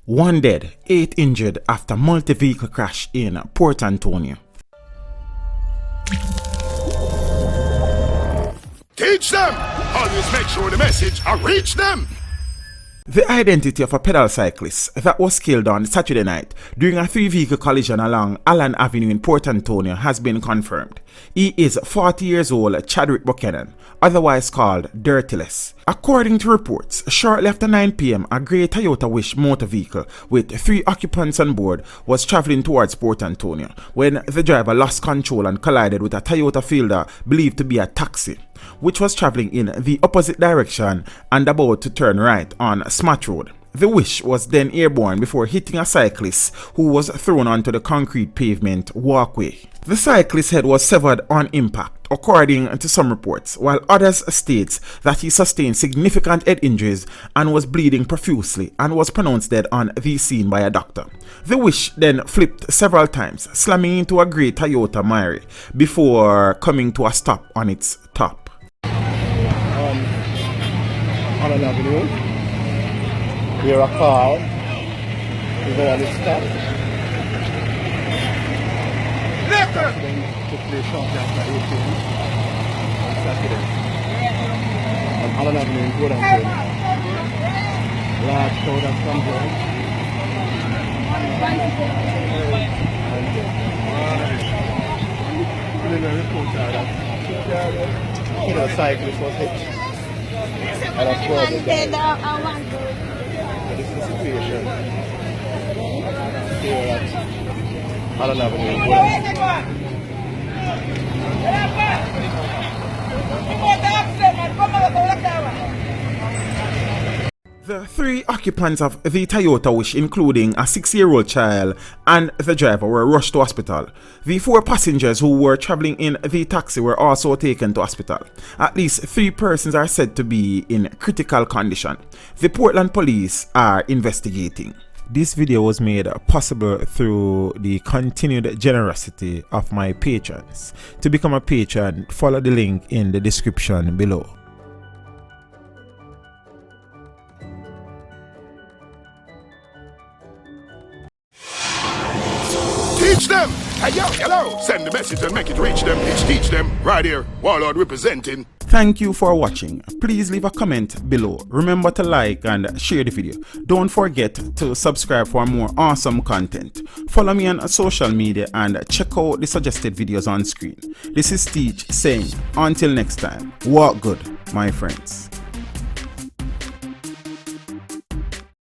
1 dead, 8 injured after multi-vehicle crash in Port Antonio. Teach them! Always make sure the message will reach them! The identity of a pedal cyclist that was killed on Saturday night during a 3-vehicle collision along Allen Avenue in Port Antonio has been confirmed. He is 40 years old Chadwick Buchanan, otherwise called Dirtyless. According to reports, shortly after 9 p.m, a grey Toyota Wish motor vehicle with 3 occupants on board was traveling towards Port Antonio when the driver lost control and collided with a Toyota Fielder believed to be a taxi, which was traveling in the opposite direction and about to turn right on Smash Road. The Wish was then airborne before hitting a cyclist who was thrown onto the concrete pavement walkway. The cyclist's head was severed on impact, according to some reports, while others state that he sustained significant head injuries and was bleeding profusely and was pronounced dead on the scene by a doctor. The Wish then flipped several times, slamming into a grey Toyota Mirai before coming to a stop on its top. Allen Avenue, here a car is on its stop. Accident took place shortly after 8 p.m. on Saturday on Allen Avenue in Port Antonio. Large crowd has converged and preliminary reports are that the cyclist was hit. And of course, this is the situation here at Allen Avenue in Port Antonio. The 3 occupants of the Toyota Wish, including a 6-year-old child and the driver, were rushed to hospital. The 4 passengers who were traveling in the taxi were also taken to hospital. At least 3 persons are said to be in critical condition. The Portland police are investigating. This video was made possible through the continued generosity of my patrons. To become a patron, follow the link in the description below. Teach them! Hey, yo, hello! Send the message and make it reach them. Teach them. Right here, Warlord representing. Thank you for watching. Please leave a comment below. Remember to like and share the video. Don't forget to subscribe for more awesome content. Follow me on social media and check out the suggested videos on screen. This is Teach saying, until next time, walk good, my friends.